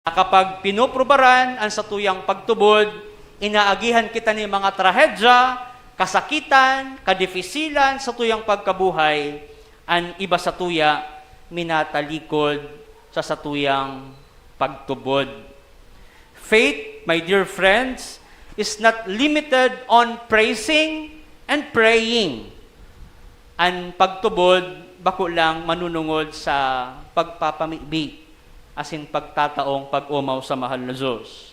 Kapag pinuprobaran ang satuyang pagtubod, inaagihan kita ni mga trahedya, kasakitan, kadifisilan sa tuyang pagkabuhay, ang iba sa tuya minatalikod sa satuyang pagtubod. Faith, my dear friends, is not limited on praising and praying. Ang pagtubod, bako lang manunungod sa pagpapamibi, as in pagtataong pag-umaw sa mahal na Diyos.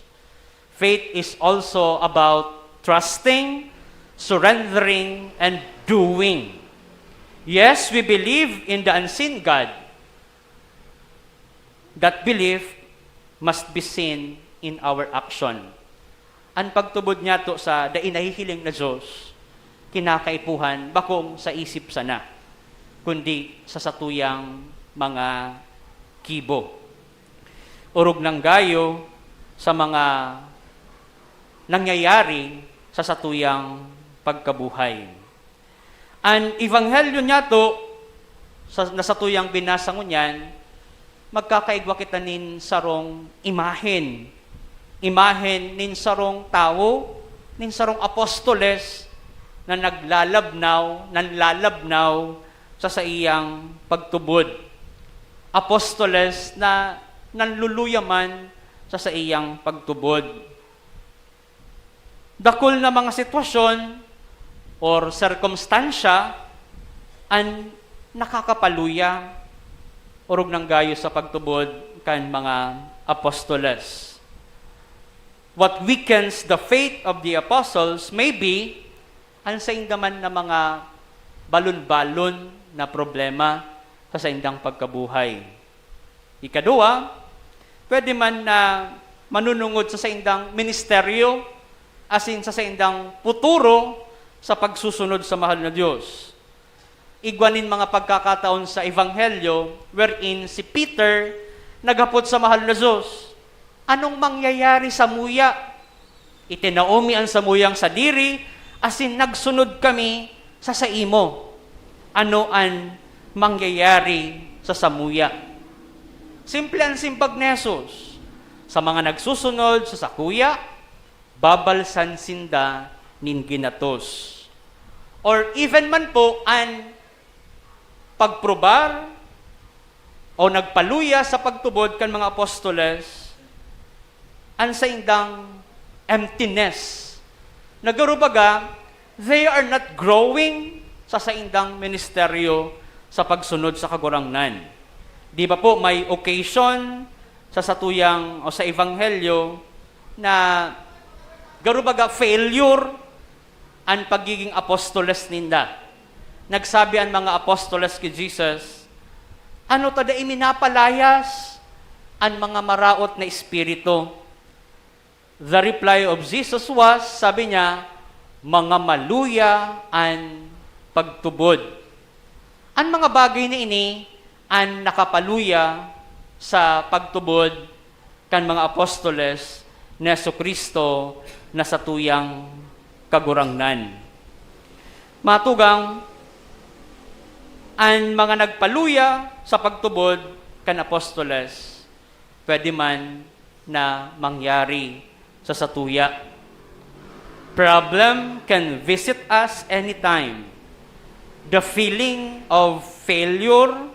Faith is also about trusting, surrendering, and doing. Yes, we believe in the unseen God. That belief must be seen in our action. Ang pagtubod niya to sa dainahihiling na Diyos, kinakaipuhan, bakong sa isip sana, kundi sa satuyang mga kibo. Urog ng gayo sa mga nangyayari sa satuyang pagkabuhay. Ang ebanghelyo niya to, na satuyang binasa ko niyan, magkakaigwa kita nin sarong imahen. Imahen nin sarong tao, nin sarong apostoles na nanlalabnaw sa iyang pagtubod. Apostoles na nanluluyaman sa iyang pagtubod. Dakol na mga sitwasyon or sirkumstansya ang nakakapaluya urog ng gayo sa pagtubod kan mga apostoles. What weakens the faith of the apostles may be ang sa indaman na mga balon-balon na problema sa indang pagkabuhay. Ikadua, pwede man na manunungod sa indang ministeryo, asin sa indang puturo sa pagsusunod sa mahal na Diyos. Igwanin mga pagkakataon sa Ebanghelyo, wherein si Peter naghapot sa mahal na Diyos. Anong mangyayari sa muya? Itinaomi ang samuyang sa diri, asin nagsunod kami sa imo. Ano ang mangyayari sa samuya? Simple ang simpag ni Jesus. Sa mga nagsusunod sa sakuya, babalsan sinda nin ginatos. Or even man po ang pagprobar o nagpaluya sa pagtubod kan mga apostoles, ang sa indang emptiness. Nagarubaga, they are not growing sa indang ministeryo sa pagsunod sa kagurangnan. Di ba po may occasion sa satuyang o sa ebanghelyo na garubaga failure ang pagiging apostoles ninda. Nagsabi ang mga apostoles kay Jesus, ano tada iminapalayas ang mga maraot na espiritu? The reply of Jesus was, sabi niya, mga maluya ang pagtubod. Ang mga bagay na ini ang nakapaluya sa pagtubod kan mga apostoles ni Jesucristo na sa tuyang kagurangnan. Matugang, ang mga nagpaluya sa pagtubod kan apostoles, pwede man na mangyari sa satuya. Problem can visit us anytime. The feeling of failure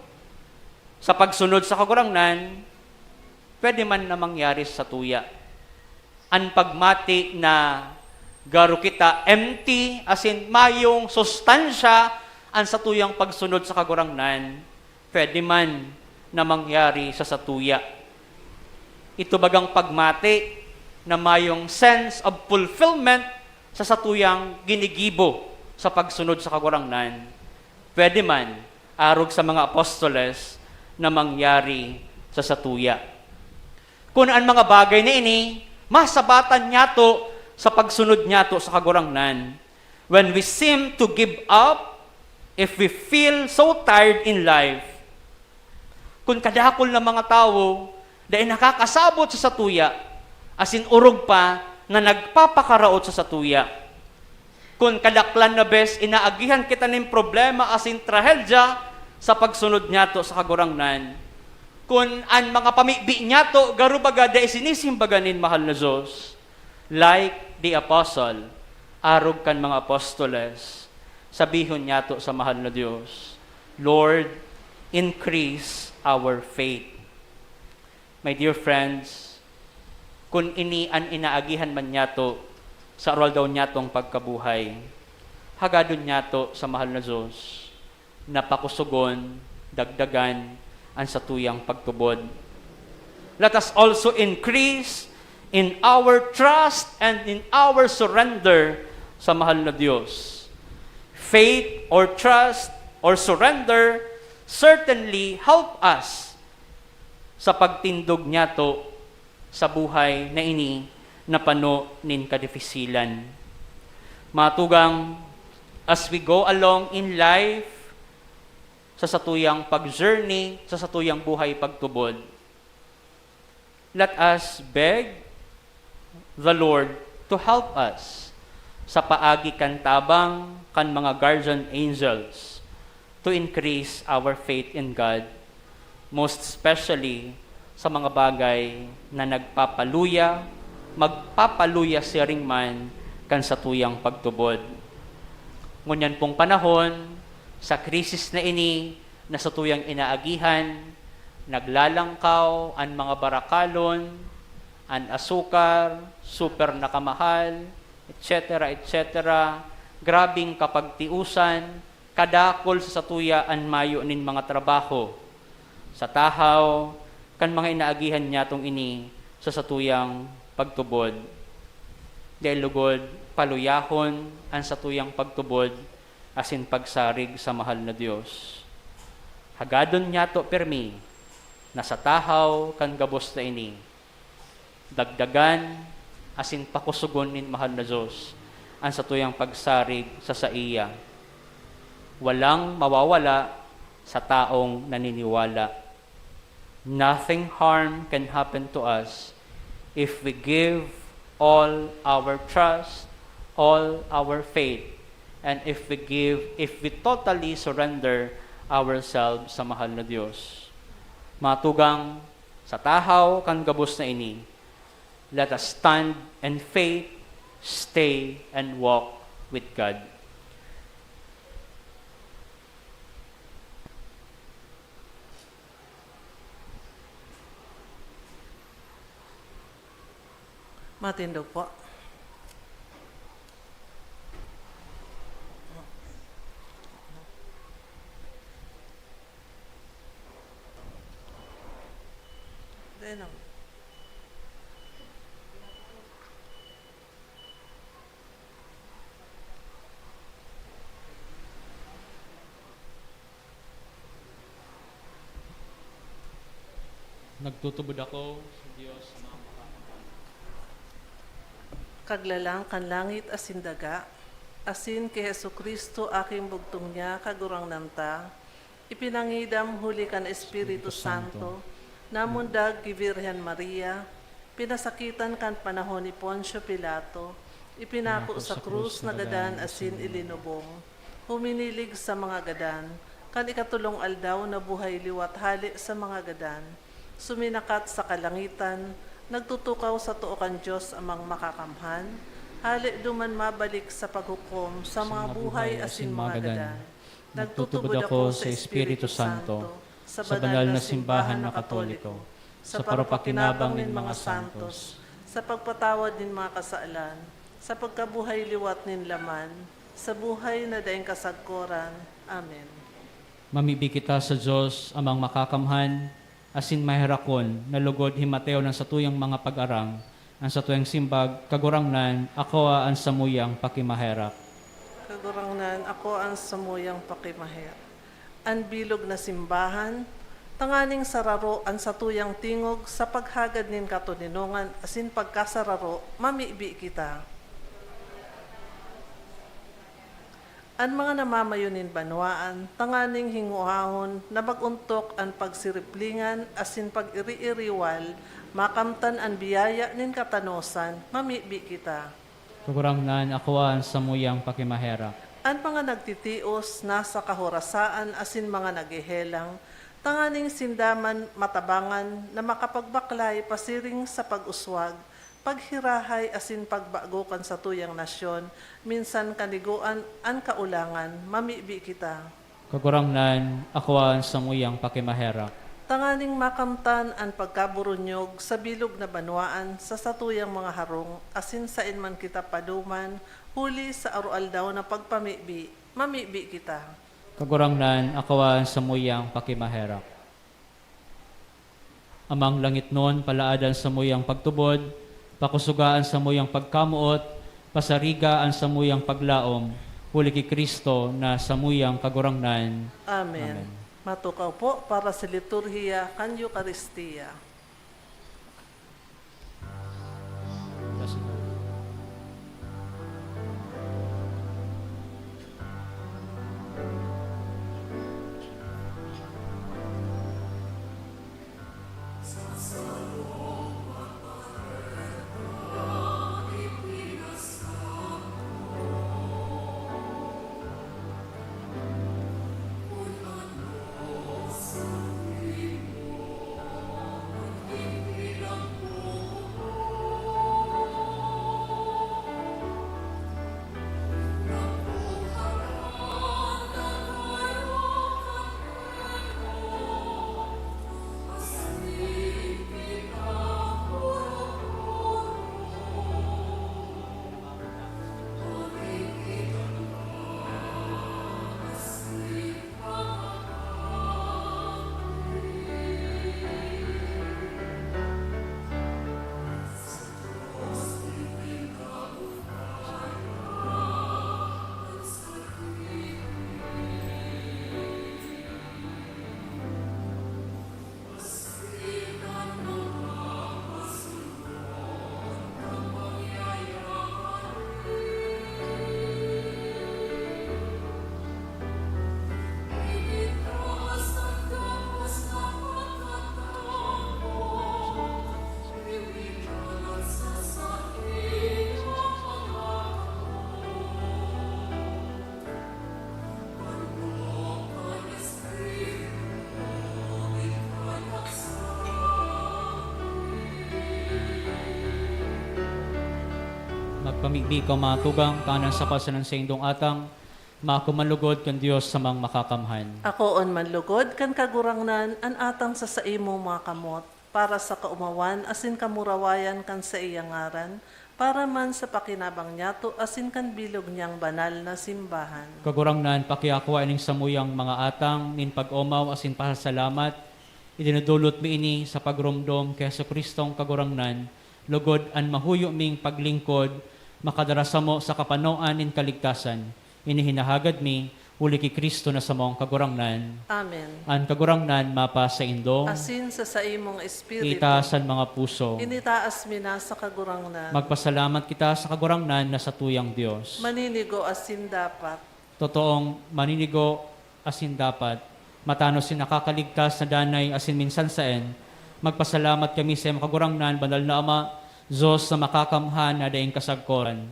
sa pagsunod sa kagurangnan, pwede man na mangyari sa tuya. Ang pagmati na garo kita empty, as in mayong sustansya ang satuyang pagsunod sa kagurangnan, pwede man na mangyari sa satuya. Ito bagang pagmati na mayong sense of fulfillment sa satuyang ginigibo sa pagsunod sa kagurangnan, pwede man arog sa mga apostoles na mangyari sa satuya. Kung ang mga bagay na ini, masabatan niya to sa pagsunod niya to sa kagurangnan. When we seem to give up, if we feel so tired in life, kung kadakol na mga tao, dahil nakakasabot sa satuya, asin urog pa na nagpapakaraot sa satuya. Kung kadaklan na bes, inaagihan kita ng problema asin trahedya sa pagsunod niya to sa kagurangnan, kun an mga pamibi niya to, garubaga da isinisimbaga nin mahal na Diyos. Like the apostle, arog kan mga apostoles, sabihon niya to sa mahal na Diyos, Lord, increase our faith. My dear friends, kung inaagihan man niya to, sa oral daw niya tong pagkabuhay, hagadon niya to sa mahal na Diyos, napakusugon, dagdagan, ang satuyang pagtubod. Let us also increase in our trust and in our surrender sa mahal na Diyos. Faith or trust or surrender certainly help us sa pagtindog niya to sa buhay na ini na pano nin kadifisilan. Matugang, as we go along in life, sa satuyang pag-journey, sa satuyang buhay pagtubod, let us beg the Lord to help us sa paagi kan tabang kan mga guardian angels to increase our faith in God, most especially sa mga bagay na magpapaluya siring man kan satuyang pagtubod. Ngunyan pong panahon, sa krisis na ini, na sa tuyang inaagihan, naglalangkaw ang mga barakalon, ang asukar, super nakamahal, etc., etc., grabing kapagtiusan, kadakol sa satuya ang mayo nin mga trabaho. Sa tahaw, kan mga inaagihan niya tong ini, sa satuyang pagtubod. Dahil lugod, paluyahon ang satuyang pagtubod, asin pagsarig sa mahal na Diyos. Hagadon niya to permi, na sa tahaw kan gabos na ini, dagdagan, asin pakusugon nin mahal na Diyos, ang satuyang pagsarig sa saiya. Walang mawawala sa taong naniniwala. Nothing harm can happen to us if we give all our trust, all our faith, and if we totally surrender ourselves sa mahal na Diyos. Matugang, sa tahaw kan gabos na ini, let us stand in faith, stay, and walk with God. Matindog po. Denang. Nagtutubod ako sa Diyos sa mga Kaglalang kan langit asin daga, asin kay Jesucristo aking bugtong niya kagurang nanta, ipinangidam huli kan Espiritu Santo, namundag ki Virgen Maria, pinasakitan kan panahon ni Poncio Pilato, ipinako sa krus na gadan asin ilinubong, huminilig sa mga gadan, kan ikatulong aldaw na buhay liwat hali sa mga gadan, suminakat sa kalangitan, nagtutukaw sa tuokan Diyos amang makakamhan, hali duman mabalik sa paghukom sa mga buhay asin mga gadan. Nagtutubod ako sa Espiritu Santo, sa banal na simbahan na Katoliko, sa parupakinabang nin mga santos, sa pagpatawad nin mga kasaalan, sa pagkabuhay liwat nin laman, sa buhay na daing kasagkoran. Amen. Mamibi kita sa Diyos amang makakamhan, asin mahirakon, na lugod himateo ng satuyang mga pag-arang, ang satuyang simbag, kagurangnan, ako ang samuyang pakimaherak. Kagurangnan, ako ang samuyang pakimaher. Ang bilog na simbahan, tanganing sararo ang satuyang tingog sa paghagad nin katuninungan, asin pagkasararo, mamibi kita. Ang mga namamayonin banwaan, tanganing hinguhahon, na maguntok ang pagsiriplingan, asin pag-iri-iriwal, makamtan ang biyaya nin katanosan, mamibi kita. Kagurangnan, ako ang samuyang pakimaherak. Ang mga nagtitios, nasa kahorasaan, asin mga nagihelang, Tanganing sindaman matabangan na makapagbaklay pasiring sa pag-uswag, paghirahay asin pagbagokan sa tuyang nasyon, minsan kaniguan an kaulangan, mamibi kita. Kagurangnan, akuan sa muyang pakimaherak. Tanganing makamtan ang pagkaburunyog sa bilog na banwaan sa satuyang mga harong, asin sain man kita paduman, huli sa arual daw na pagpamibi, mamibi kita. Kagurangnan, akuan sa muyang pakimaherak. Amang langit noon, palaadan sa muyang pagtubod, pakusugaan sa muyang pagkamuot, pasarigaan sa muyang paglaom, huli ki Kristo na sa muyang kagurangnan. Amen. Matukaw po para sa liturhiya kan Eucharistia. Magpamigbi ka mga tugang, kanan sa kasanan sa indong atang, makumalugod kan Diyos sa mga makakamhan. Ako on manlugod, kan kagurangnan, an atang sa saimo mga kamot, para sa kaumawan, asin kamurawayan kan sa iyang ngaran, para man sa pakinabang niyato, asin kan bilog niyang banal na simbahan. Kagurangnan, pakiakwa ining samuyang mga atang, nin pag-omaw asin pasalamat, idinudulot mi ini sa pagrumdom kay Hesus Kristong kagurangnan, lugod an mahuyo ming paglingkod, makadarasa mo sa kapanoan nin kaligtasan, inihinahagad mi, uli ki Kristo na sa mong kagurangnan. Amen. An kagurangnan mapa sa indong, Asin sa saimong espiritu, itasan mga puso. initaas mi na sa kagurangnan. Magpasalamat kita sa kagurangnan na sa tuyang Diyos. Maninigo asin dapat. Totoong maninigo asin dapat, matano sin nakakaligtas na danay asin minsan saen, magpasalamat kami sa iyong kagurangnan, banal na Ama, Diyos na makakamhan na daing kasagkoran.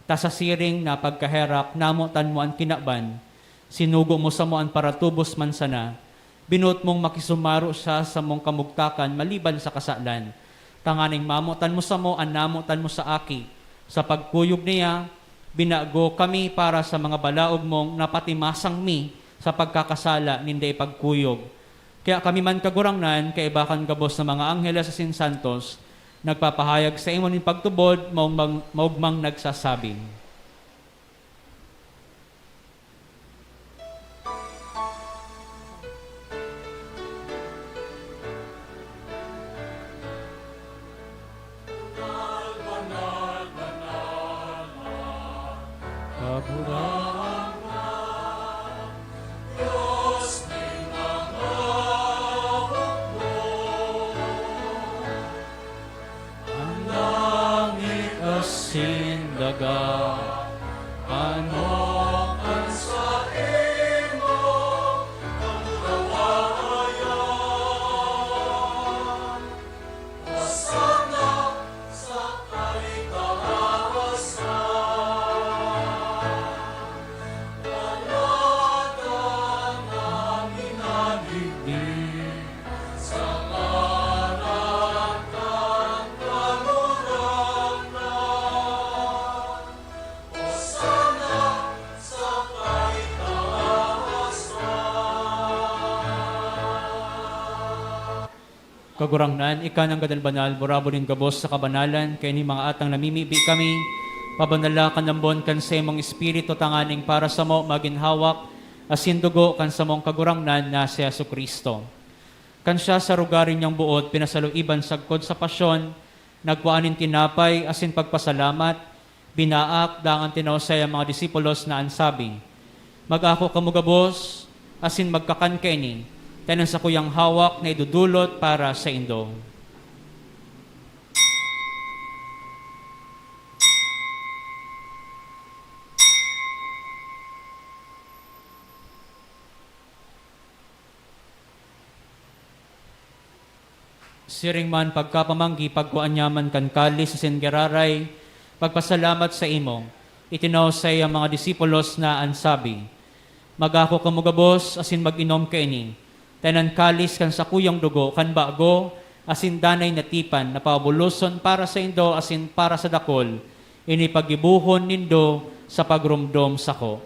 Tasasiring na pagkaherak, namutan mo ang kinaban, sinugo mo sa mo ang paratubos man sana, binut mong makisumaro siya sa mong kamugtakan maliban sa kasalan. Tanganing mamutan mo sa mo, ang namutan mo sa aki. Sa pagkuyog niya, binago kami para sa mga balaog mong napatimasang mi sa pagkakasala ninday pagkuyog. Kaya kami man kagurangnan, kaibakan gabos ng mga angheles sa sinsantos, nagpapahayag sa imong ning pagtubod, maugmang nagsasabing. Sindaga, ano ang sa imo kamurawayan, asana sa kaligtasan, palaga namin naligid. Kagurangnan, ikan ang banal, burabo rin gabos sa kabanalan, kaya ni mga atang namimibi kami, pabanala kan lambon kan sa imong espiritu tanganing para sa mo maginhawak, asin dugo kan sa mong kagurangnan na si Jesucristo. Kan siya sa rugarin niyang buot, pinasaluiban sagkod sa pasyon, nagwaanin tinapay, asin pagpasalamat, binaak, dangan tinawsay ang mga disipulos na ansabi, mag-ako kamugabos, asin magkakankaini, tanan sa kuyang hawak na idudulot para sa indo. Siring man pagkapamanggi, pagkuanyaman kan kali sa singeraray, pagpasalamat sa imo, itinawsay ang mga disipulos na ansabi, mag-ako kamugabos, asin mag-inom kaini, tanan kalis kan sa kuyang dugo, kan bago, asin danay natipan, na pabuloson para sa indo, asin para sa dakol, ini pagibuhon nindo sa pagrumdom sako.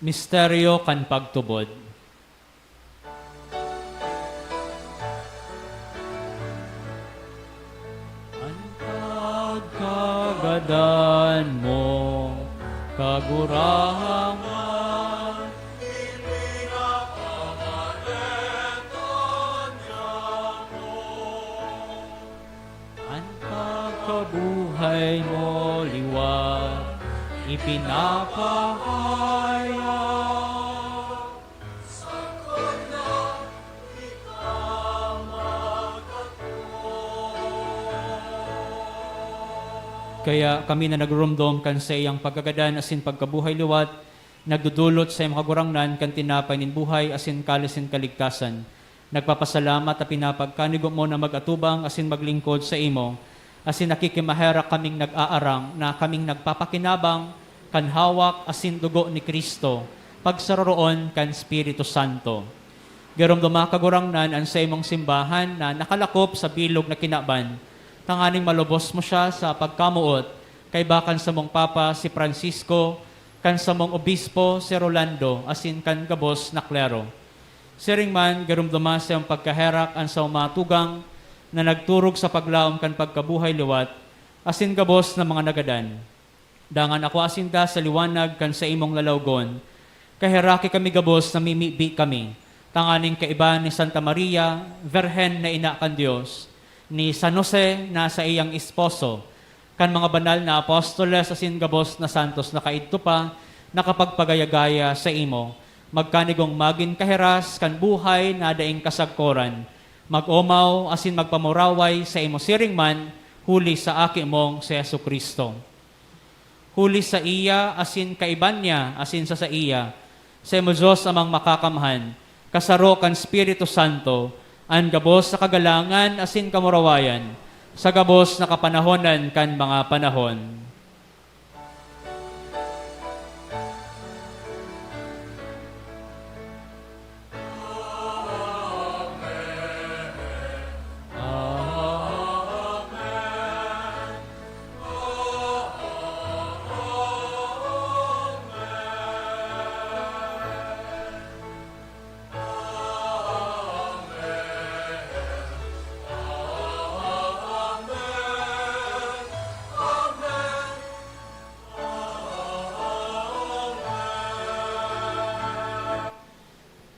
Misteryo kan pagtubod. Ang pagkagadan mo, kagurahan, ang pagkabuhay mo liwat, ipinapahayag. Kaya kami na nagrumdom kan sa iyang pagkagadan asin pagkabuhay liwat, nagdudulot sa iyang kagurangnan kan tinapay nin buhay asin kalisin kaligtasan. Nagpapasalamat at pinapagkanigo mo na mag-atubang asin maglingkod sa imo, asin nakikimahera kaming nag-aarang na kaming nagpapakinabang kan hawak asin dugo ni Kristo, pagsaroroon kan Espiritu Santo. Garom dumakagurangnan ang sa imong simbahan na nakalakop sa bilog na kinaban, tanganing malubos mo siya sa pagkamuot, kay bakan sa mong Papa si Francisco, kan sa mong Obispo si Rolando, asin kan gabos na klero. Siring man, garom dumasa ang pagkaherak ang sa umatugang, na nagturog sa paglaom kan pagkabuhay liwat, asin gabos na mga nagadan. Dangan ako asinda sa liwanag kan sa imong lalawgon, kaheraki kami gabos na mimibi kami, tanganing kaiba ni Santa Maria, Virhen na ina kan Diyos, ni San Jose na sa iyang esposo, kan mga banal na apostoles asin gabos na santos na kaidto pa, nakapagpagayagaya sa imo, magkanigong magin kaheras kan buhay na daing kasagkoran, mag-omaw asin magpamuraway sa imo siring man, huli sa aki mong si Jesucristo. Huli sa iya, asin kaiban niya, asin sa iya, sa imo Diyos amang makakamhan, kasaro kan Espiritu Santo, ang gabos sa kagalangan, asin kamurawayan, sa gabos na kapanahonan kan mga panahon.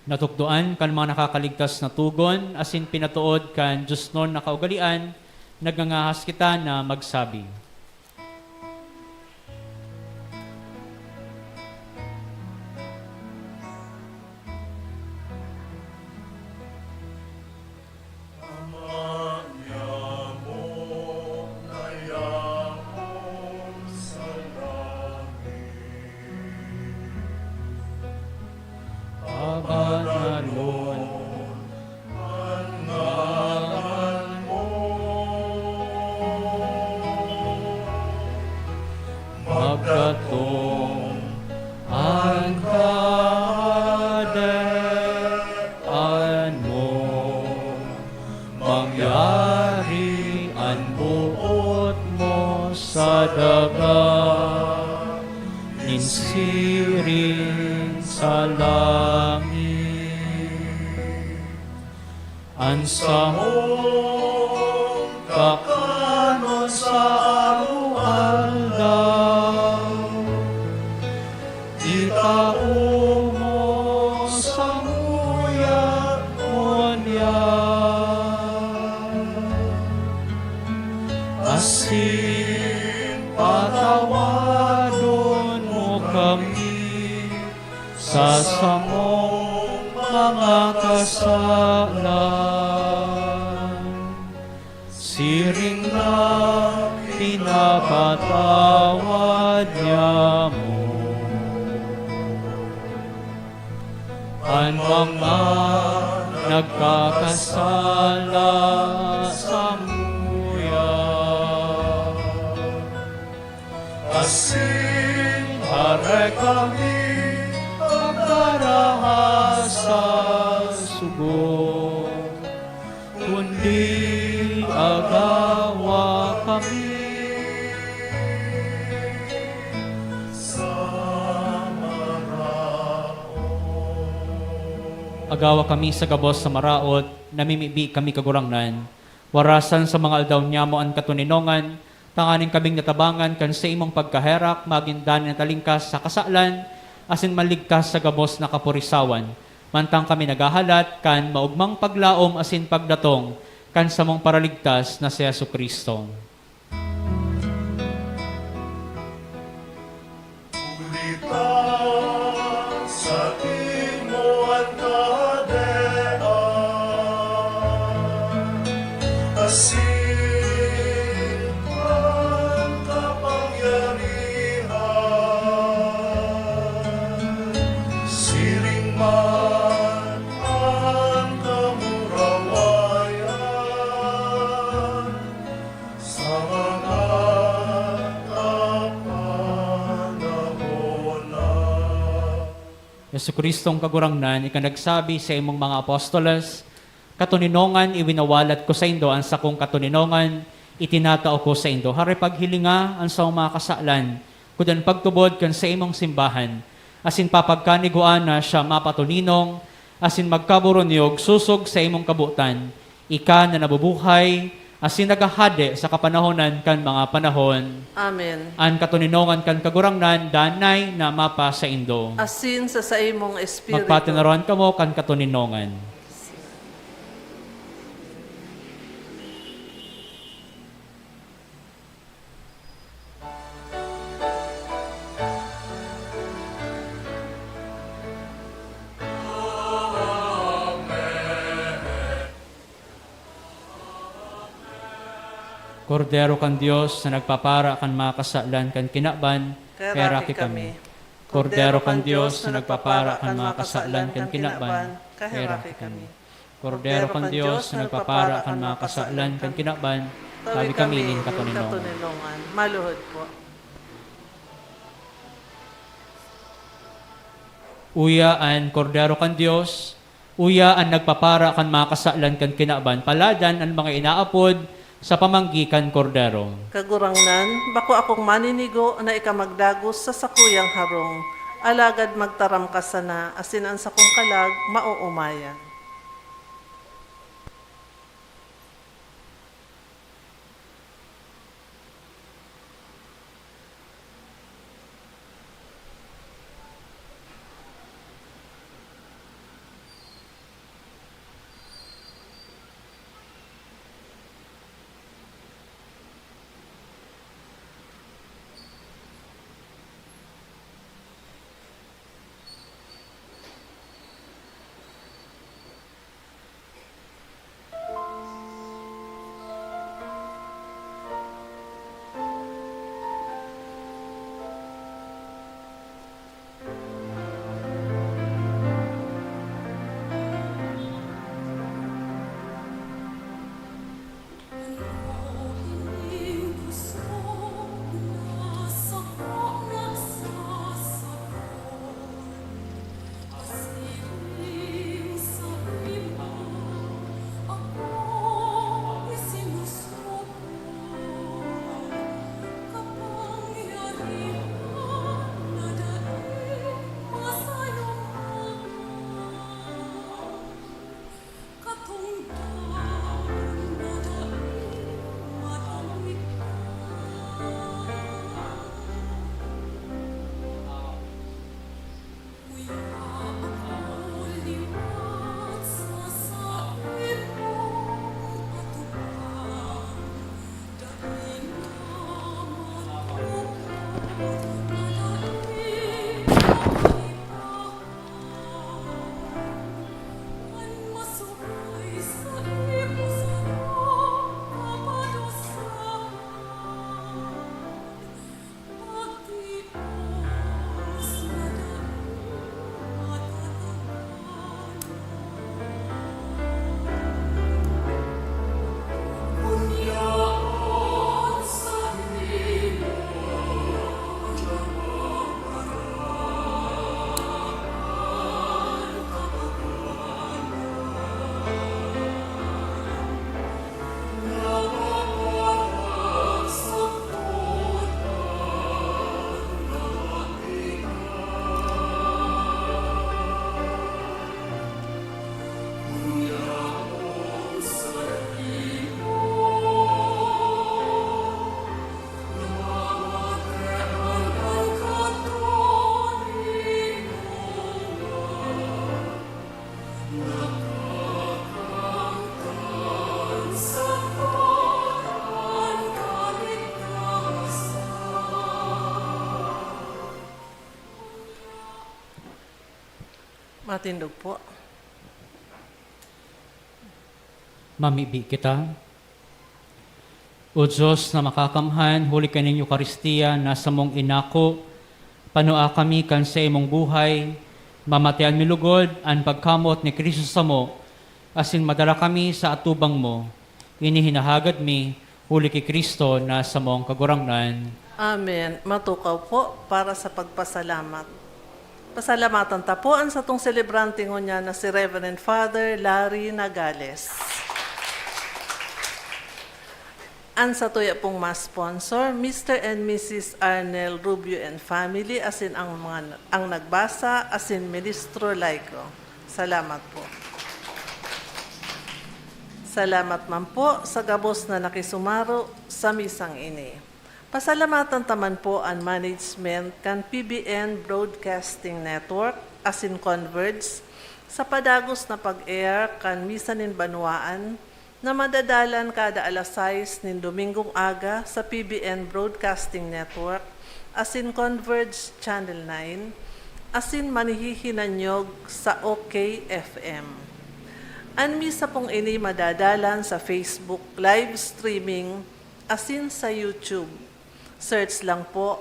Natukdoan kan mga nakakaligtas na tugon, asin pinatuod kan Diyos nun na kaugalian, nagangahas kita na magsabi. Magkatong ang kadaan mo, sa dagat, ninsiring sa langit. Ansa mong kakanon sa arualdaw, itaong mo sa nguyat mo niya. Asin patawadon mo kami sa samong mga kasalan. Siring na pinapatawad niya mo ang mga nagkakasala sa muya. Asin hare kami pagdarahas sa sugo, kundi agawa kami sa gabos sa maraot, namimibi kami kagurangnan. Warasan sa mga aldaw niya mo ang katuninongan, tanganing kaming natabangan kan sa imong pagkaherak, magindan na talingkas sa kasalan, asin maligtas sa gabos na kapurisawan. Mantang kami nagahalat, kan maugmang paglaom asin pagdatong, kan sa mong paraligtas na si Jesucristo. Sa timo at kadean, asin ang kapangyarihan, siring man ang kamurawayan, sa mga kapanahon na. Jesucristong kagurangnan, ikanagsabi sa imong mga apostoles, katuninongan iwinawalat ko sa indo ang sakong katuninongan, itinatao ko sa indo. Hari paghilinga ang sa mga kasalan, kudan pagtubod kan sa imong simbahan, asin papagkaniguan na siya mapatulinong, asin magkaburonyog susog sa imong kabutan, ika na nabubuhay, asin nagahade sa kapanahonan kan mga panahon. Amen. Ang katuninongan kan kagurangnan, danay na mapa sa indo. Asin sa imong espiritu. Magpatinaroan kamo kan katuninongan. Kordero kan Dios na nagpapara kan mga kasalan kan kinaban, peraki kami. Kordero kan Dios na nagpapara kan mga kasalan kan kinaban, peraki kami. Kordero kan Dios na nagpapara kan mga kasalan kan kinaban, tabi kami in katuninongan. Maluhod po. Uya an kordero kan Dios, uya ang nagpapara kan mga kasalan kan kinaban, paladan ang mga inaapod sa pamanggikan kordero. Kagurangnan, bako akong maninigo na ikamagdagos sa sakuyang harong, alagad magtaram ka sana, asin ang sakong kalag, mauumayan. Matindog po. Mamibi kita. O Diyos na makakamhan, huli ka ninyo Eucharistia, nasa mong inako, panua kami kan sa imong buhay, mamatayan milugod, ang pagkamot ni Kristo sa mo, asin madala kami sa atubang mo, inihinahagad mi, huli kay Kristo, nasa mong kagurangnan. Amen. Matukaw po para sa pagpasalamat. Pasalamatan tapuan sa tong celebrante ngunya na si Reverend Father Larry Nagales. An sa tuya pong mas sponsor, Mr. and Mrs. Arnel Rubio and family, asin ang nagbasa, asin Ministro Laico. Salamat po. Salamat man po sa gabos na nakisumaro sa misang ini. Pasalamatan taman po ang management kan PBN Broadcasting Network, asin Converge, sa padagos na pag-air kan Misa nin Banwaan, na madadalan kada alas 6 nin Domingong aga sa PBN Broadcasting Network, asin Converge Channel 9, asin manihihinanyog sa OKFM. Ang misa pong ini madadalan sa Facebook live streaming, asin sa YouTube. Search lang po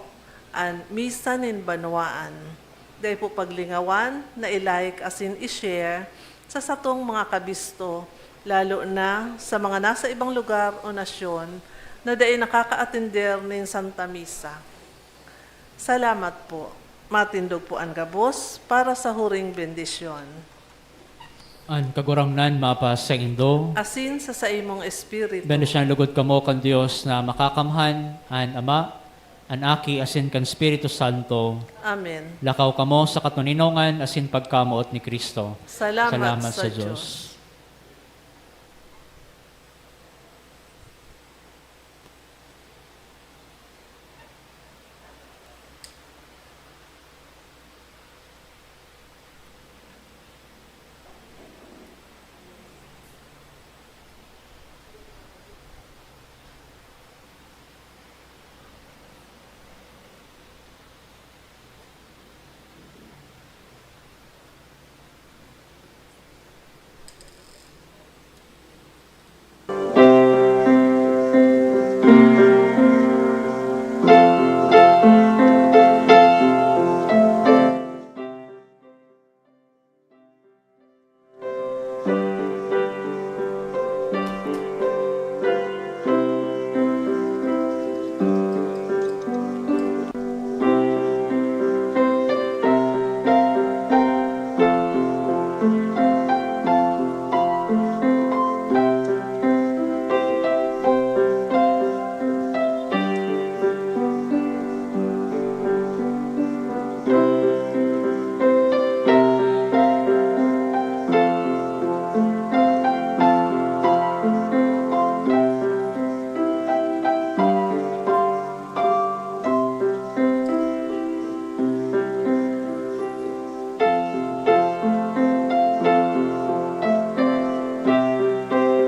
ang Misa nin Banwaan. Dahil po paglingawan na i-like asin i-share sa satong mga kabisto, lalo na sa mga nasa ibang lugar o nasyon na dahil nakaka-attender nin Santa Misa. Salamat po. Matindog po ang gabos para sa huring bendisyon. Ang kagurangnan mapa sa indo, Asin sa imong espiritu. bendisyon lugod kamo kan Dios na makakamhan, an Ama, an Aki, asin kan Espiritu Santo. Amen. Lakaw kamo sa katuninongan, asin pagkamuot ni Kristo. Salamat Salamat sa sa Diyos. Diyos.